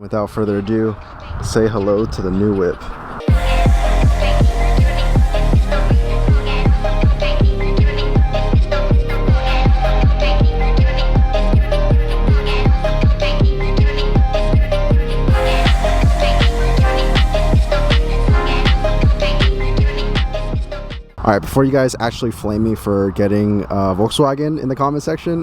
Without further ado, say hello to the new whip. Alright, before you guys actually flame me for getting Volkswagen in the comment section,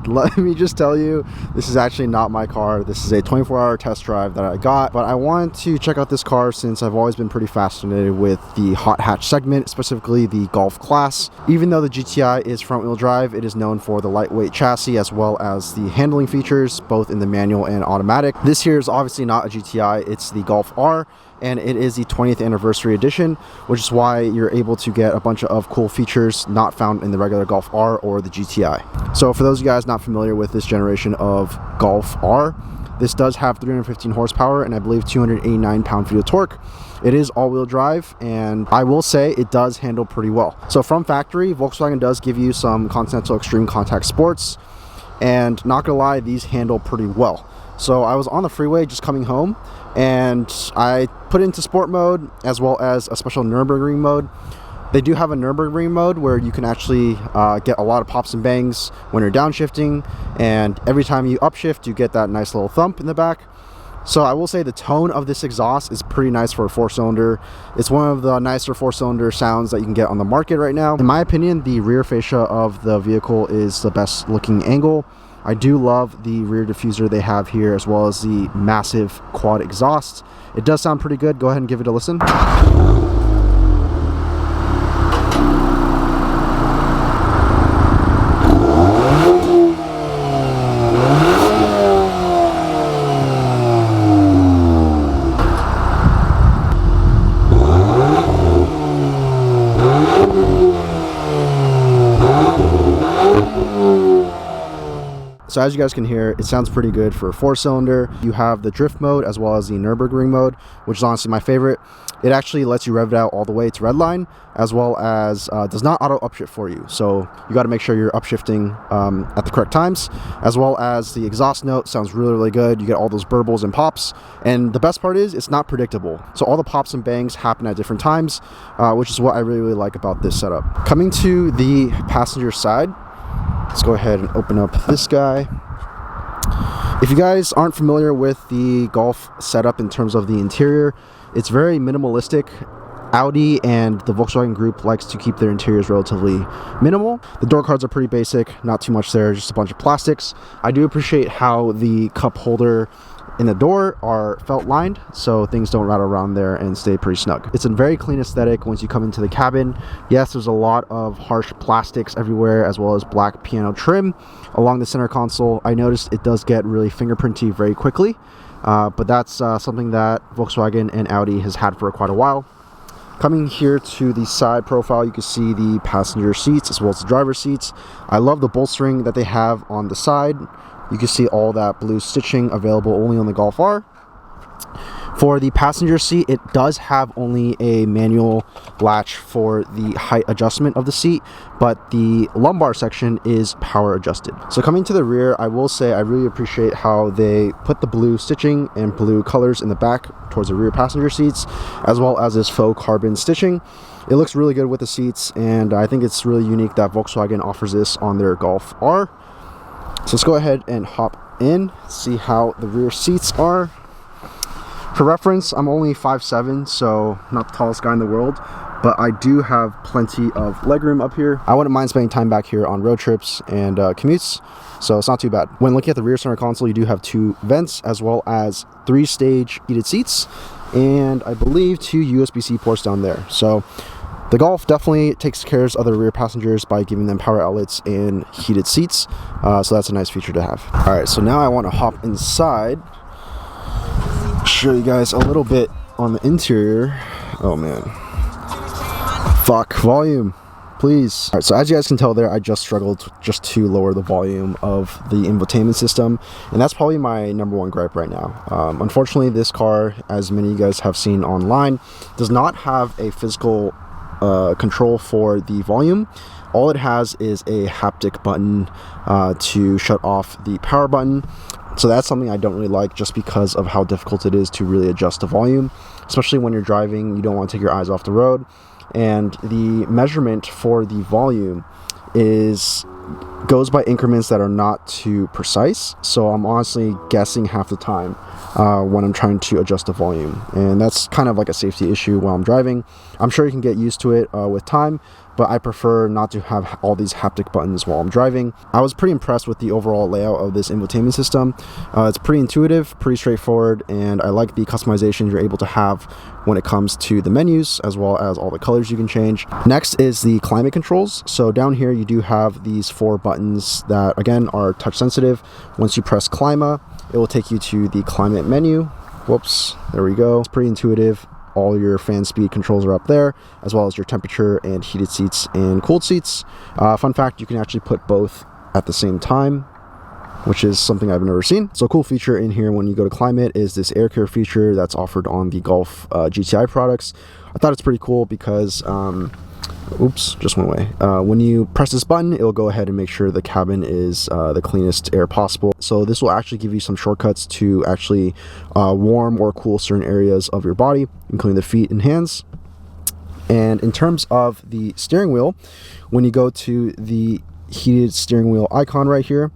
let me just tell you, this is actually not my car. This is a 24-hour test drive that I got, but I wanted to check out this car since I've always been pretty fascinated with the hot hatch segment, specifically the Golf class. Even though the GTI is front-wheel drive, it is known for the lightweight chassis as well as the handling features, both in the manual and automatic. This here is obviously not a GTI, it's the Golf R, and it is the 20th anniversary edition, which is why you're able to get a bunch of cool features not found in the regular Golf R or the GTI. So for those of you guys not familiar with this generation of Golf R, this does have 315 horsepower and I believe 289 pound-feet of torque. It is all-wheel drive, and I will say it does handle pretty well. So from factory, Volkswagen does give you some Continental Extreme Contact Sports, and not gonna lie, these handle pretty well. So I was on the freeway just coming home, and I put it into sport mode as well as a special Nürburgring mode. They do have a Nürburgring mode where you can actually get a lot of pops and bangs when you're downshifting, and every time you upshift you get that nice little thump in the back. So I will say the tone of this exhaust is pretty nice for a 4-cylinder. It's one of the nicer 4-cylinder sounds that you can get on the market right now. In my opinion, the rear fascia of the vehicle is the best looking angle. I do love the rear diffuser they have here, as well as the massive quad exhaust. It does sound pretty good. Go ahead and give it a listen. So as you guys can hear, it sounds pretty good for a 4-cylinder. You have the drift mode as well as the Nürburgring mode, which is honestly my favorite. It actually lets you rev it out all the way to redline, as well as does not auto upshift for you. So you got to make sure you're upshifting at the correct times, as well as the exhaust note sounds really, really good. You get all those burbles and pops. And the best part is it's not predictable. So all the pops and bangs happen at different times, which is what I really, really like about this setup. Coming to the passenger side, let's go ahead and open up this guy. If you guys aren't familiar with the Golf setup in terms of the interior, it's very minimalistic. Audi and the Volkswagen Group likes to keep their interiors relatively minimal. The door cards are pretty basic, not too much there, just a bunch of plastics. I do appreciate how the cup holder in the door are felt lined, so things don't rattle around there and stay pretty snug. It's a very clean aesthetic once you come into the cabin. Yes, there's a lot of harsh plastics everywhere, as well as black piano trim along the center console. I noticed it does get really fingerprinty very quickly, but that's something that Volkswagen and Audi has had for quite a while. Coming here to the side profile, you can see the passenger seats as well as the driver's seats. I love the bolstering that they have on the side. You can see all that blue stitching available only on the Golf R. For the passenger seat, it does have only a manual latch for the height adjustment of the seat, but the lumbar section is power adjusted. So coming to the rear, I will say I really appreciate how they put the blue stitching and blue colors in the back towards the rear passenger seats, as well as this faux carbon stitching. It looks really good with the seats, and I think it's really unique that Volkswagen offers this on their Golf R. So let's go ahead and hop in, see how the rear seats are. For reference, I'm only 5'7", so not the tallest guy in the world, but I do have plenty of legroom up here. I wouldn't mind spending time back here on road trips and commutes, so it's not too bad. When looking at the rear center console, you do have 2 vents, as well as 3-stage heated seats, and I believe 2 USB-C ports down there. So the Golf definitely takes care of other rear passengers by giving them power outlets and heated seats, so that's a nice feature to have. Alright, so now I want to hop inside, show you guys a little bit on the interior. Oh man. Fuck, volume, please. Alright, so as you guys can tell there, I just struggled just to lower the volume of the infotainment system, and that's probably my #1 gripe right now. Unfortunately, this car, as many of you guys have seen online, does not have a physical control for the volume. All it has is a haptic button to shut off the power button. So that's something I don't really like, just because of how difficult it is to really adjust the volume, especially when you're driving. You don't want to take your eyes off the road. And the measurement for the volume goes by increments that are not too precise. So I'm honestly guessing half the time when I'm trying to adjust the volume. And that's kind of like a safety issue while I'm driving. I'm sure you can get used to it with time, but I prefer not to have all these haptic buttons while I'm driving. I was pretty impressed with the overall layout of this infotainment system. It's pretty intuitive, pretty straightforward, and I like the customization you're able to have when it comes to the menus, as well as all the colors you can change. Next is the climate controls. So down here you do have these 4 buttons that again are touch sensitive. Once you press Clima, it will take you to the climate menu. Whoops, there we go. It's pretty intuitive. All your fan speed controls are up there, as well as your temperature and heated seats and cooled seats. Fun fact, you can actually put both at the same time, which is something I've never seen. So a cool feature in here when you go to climate is this air care feature that's offered on the Golf GTI products. I thought it's pretty cool because oops, just went away. When you press this button, it'll go ahead and make sure the cabin is the cleanest air possible. So this will actually give you some shortcuts to actually warm or cool certain areas of your body, including the feet and hands. And in terms of the steering wheel, when you go to the heated steering wheel icon right here,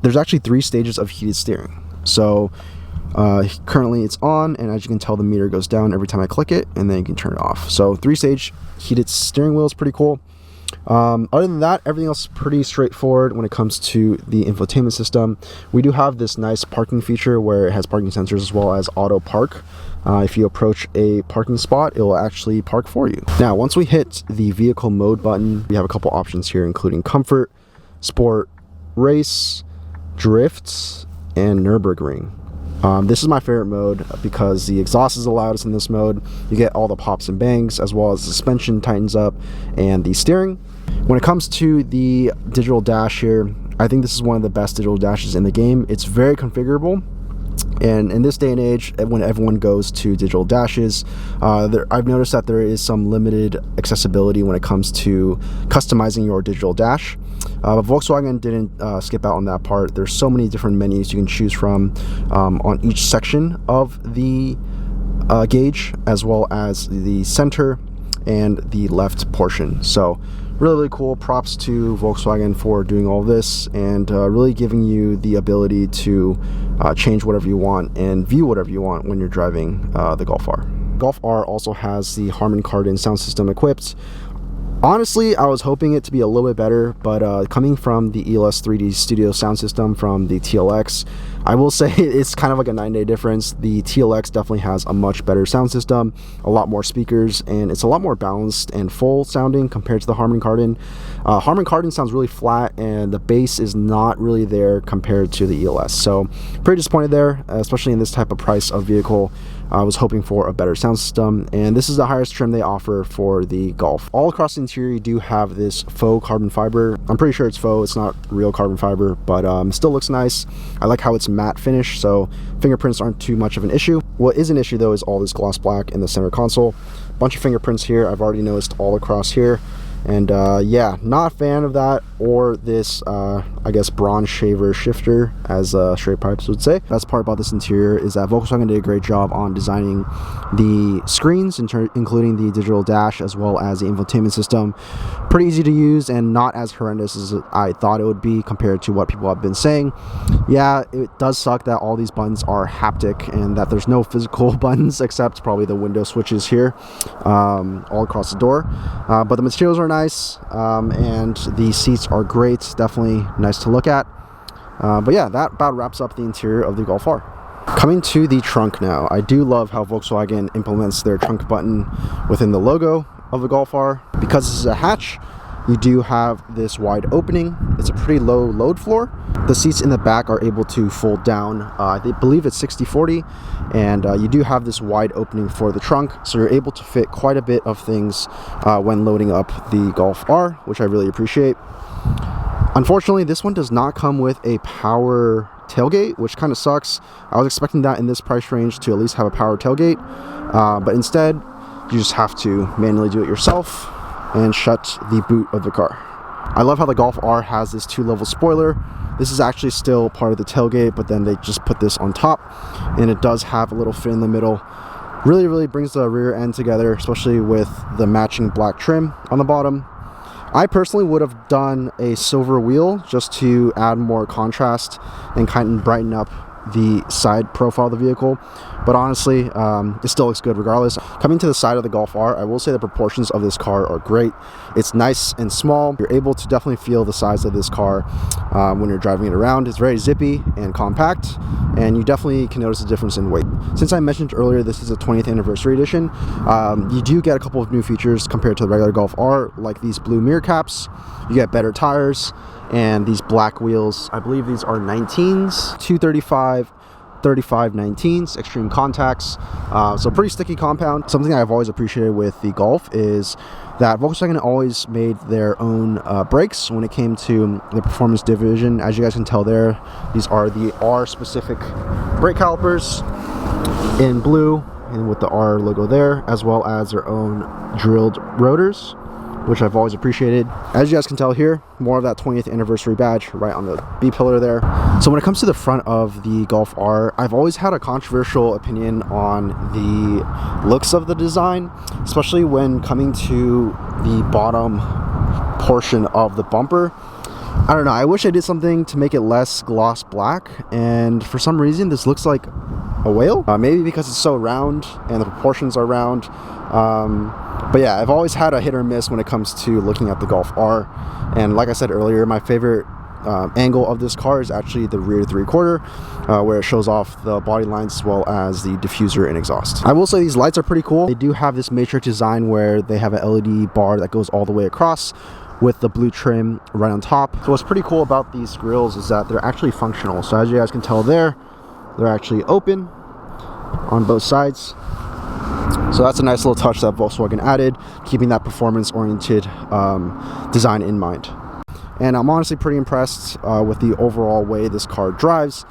there's actually 3 stages of heated steering. So currently it's on, and as you can tell, the meter goes down every time I click it, and then you can turn it off. So 3-stage heated steering wheel is pretty cool. Other than that, everything else is pretty straightforward when it comes to the infotainment system. We do have this nice parking feature where it has parking sensors as well as auto park. If you approach a parking spot, it will actually park for you. Now, once we hit the vehicle mode button, we have a couple options here, including comfort, sport, race, drifts, and Nürburgring. This is my favorite mode because the exhaust is the loudest in this mode. You get all the pops and bangs, as well as the suspension tightens up and the steering. When it comes to the digital dash here, I think this is one of the best digital dashes in the game. It's very configurable. And in this day and age, when everyone goes to digital dashes, I've noticed that there is some limited accessibility when it comes to customizing your digital dash. But Volkswagen didn't skip out on that part. There's so many different menus you can choose from on each section of the gauge, as well as the center and the left portion. So really cool. Props to Volkswagen for doing all this and really giving you the ability to change whatever you want and view whatever you want when you're driving the Golf R. Golf R also has the Harman Kardon sound system equipped. Honestly, I was hoping it to be a little bit better, but coming from the ELS 3D Studio sound system from the TLX, I will say it's kind of like a 9-day difference. The TLX definitely has a much better sound system, a lot more speakers, and it's a lot more balanced and full sounding compared to the Harman Kardon. Harman Kardon sounds really flat, and the bass is not really there compared to the ELS. So pretty disappointed there, especially in this type of price of vehicle. I was hoping for a better sound system, and this is the highest trim they offer for the Golf. All across the interior, you do have this faux carbon fiber. I'm pretty sure it's faux, it's not real carbon fiber, but still looks nice. I like how it's matte finish, so fingerprints aren't too much of an issue. What is an issue though is all this gloss black in the center console. Bunch of fingerprints here, I've already noticed all across here. And yeah, not a fan of that, or this I guess bronze shaver shifter, as straight pipes would say. Best part about this interior is that Volkswagen did a great job on designing the screens, including the digital dash as well as the infotainment system. Pretty easy to use and not as horrendous as I thought it would be compared to what people have been saying. Yeah, it does suck that all these buttons are haptic and that there's no physical buttons except probably the window switches here all across the door, but the materials are nice, and the seats are great, definitely nice to look at. But yeah, that about wraps up the interior of the Golf R. Coming to the trunk now, I do love how Volkswagen implements their trunk button within the logo of the Golf R. Because this is a hatch, you do have this wide opening. It's a pretty low load floor. The seats in the back are able to fold down. I believe it's 60/40, and you do have this wide opening for the trunk, so you're able to fit quite a bit of things when loading up the Golf R, which I really appreciate. Unfortunately, this one does not come with a power tailgate, which kind of sucks. I was expecting that in this price range to at least have a power tailgate, but instead you just have to manually do it yourself and shut the boot of the car. I love how the Golf R has this 2-level spoiler. This is actually still part of the tailgate, but then they just put this on top, and it does have a little fin in the middle. Really brings the rear end together, especially with the matching black trim on the bottom. I personally would have done a silver wheel just to add more contrast and kind of brighten up the side profile of the vehicle, but honestly it still looks good regardless. Coming to the side of the Golf R, I will say the proportions of this car are great. It's nice and small. You're able to definitely feel the size of this car when you're driving it around. It's very zippy and compact, and you definitely can notice the difference in weight. Since I mentioned earlier this is a 20th anniversary edition, you do get a couple of new features compared to the regular Golf R, like these blue mirror caps. You get better tires and these black wheels. I believe these are 19s, 235 19s, extreme contacts. So pretty sticky compound. Something I've always appreciated with the Golf is that Volkswagen always made their own brakes when it came to the performance division. As you guys can tell there, these are the R specific brake calipers in blue and with the R logo there, as well as their own drilled rotors, which I've always appreciated. As you guys can tell here, more of that 20th anniversary badge right on the B pillar there. So when it comes to the front of the Golf R, I've always had a controversial opinion on the looks of the design, especially when coming to the bottom portion of the bumper. I don't know, I wish I did something to make it less gloss black, and for some reason this looks like a whale. Maybe because it's so round and the proportions are round. But yeah, I've always had a hit or miss when it comes to looking at the Golf R. And like I said earlier, my favorite angle of this car is actually the rear 3/4, where it shows off the body lines as well as the diffuser and exhaust. I will say these lights are pretty cool. They do have this matrix design where they have an LED bar that goes all the way across with the blue trim right on top. So what's pretty cool about these grills is that they're actually functional. So as you guys can tell there, they're actually open on both sides. So that's a nice little touch that Volkswagen added, keeping that performance-oriented design in mind. And I'm honestly pretty impressed with the overall way this car drives.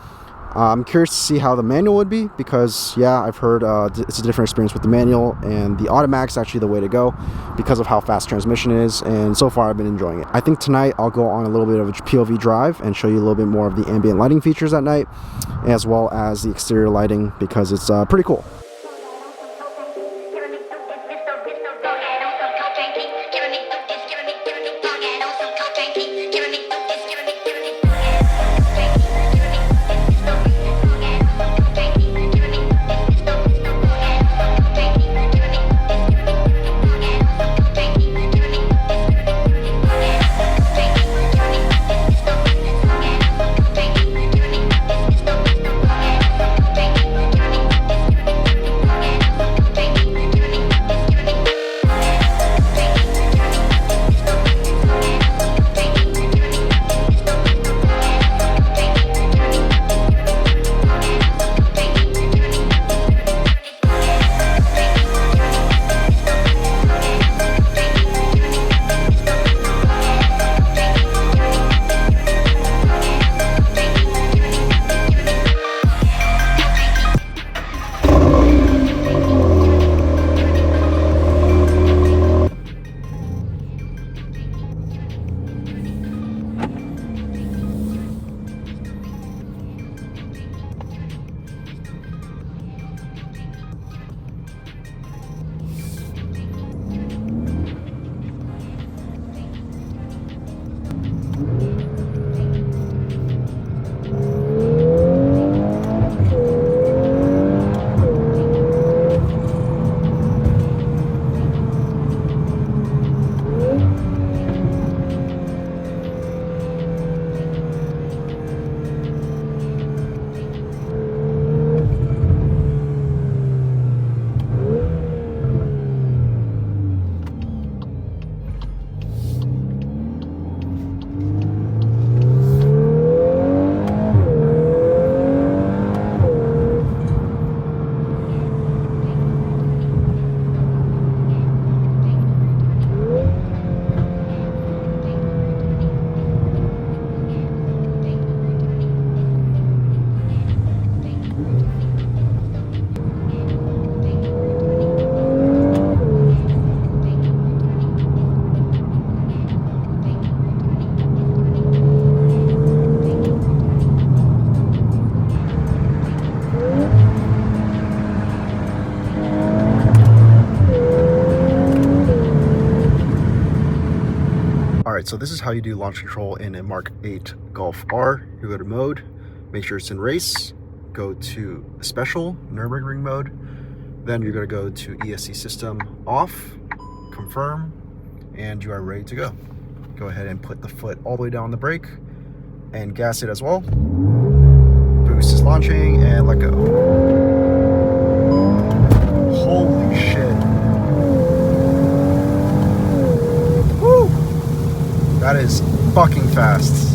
I'm curious to see how the manual would be, because yeah, I've heard it's a different experience with the manual, and the automatic's actually the way to go because of how fast transmission is, and so far I've been enjoying it. I think tonight I'll go on a little bit of a POV drive and show you a little bit more of the ambient lighting features at night, as well as the exterior lighting, because it's pretty cool. so this is how you do launch control in a Mark 8 Golf R. You go to mode, make sure it's in race, go to special, Nürburgring mode, then you're going to go to ESC system off, confirm, and you are ready to go. Go ahead and put the foot all the way down on the brake and gas it as well. Boost is launching and let go. Holy shit. Woo! That is fucking fast.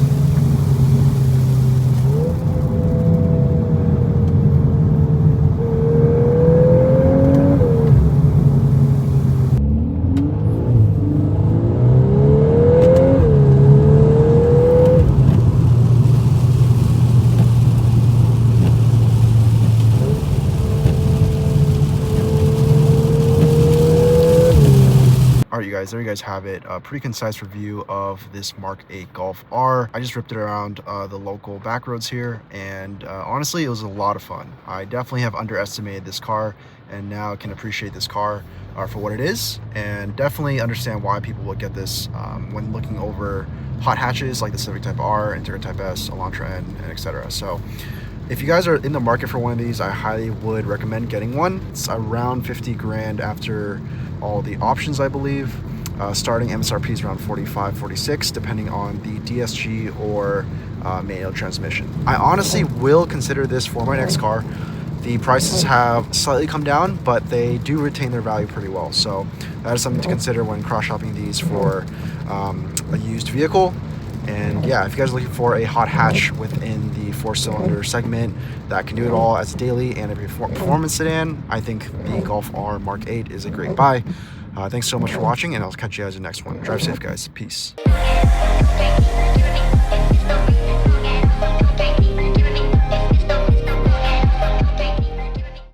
Alright, you guys, there you guys have it. A pretty concise review of this Mark 8 Golf R. I just ripped it around the local back roads here, and honestly, it was a lot of fun. I definitely have underestimated this car, and now can appreciate this car for what it is, and definitely understand why people would get this when looking over hot hatches like the Civic Type R, Integra Type S, Elantra N, and etc. So if you guys are in the market for one of these, I highly would recommend getting one. It's around 50 grand after all the options, I believe. Starting MSRP is around 45, 46, depending on the DSG or manual transmission. I honestly will consider this for my next car. The prices have slightly come down, but they do retain their value pretty well. So that is something to consider when cross-shopping these for a used vehicle. And yeah, if you guys are looking for a hot hatch within the 4-cylinder segment that can do it all as a daily and a performance sedan, I think the Golf R Mark 8 is a great buy. Thanks so much for watching, and I'll catch you guys in the next one. Drive safe, guys. Peace.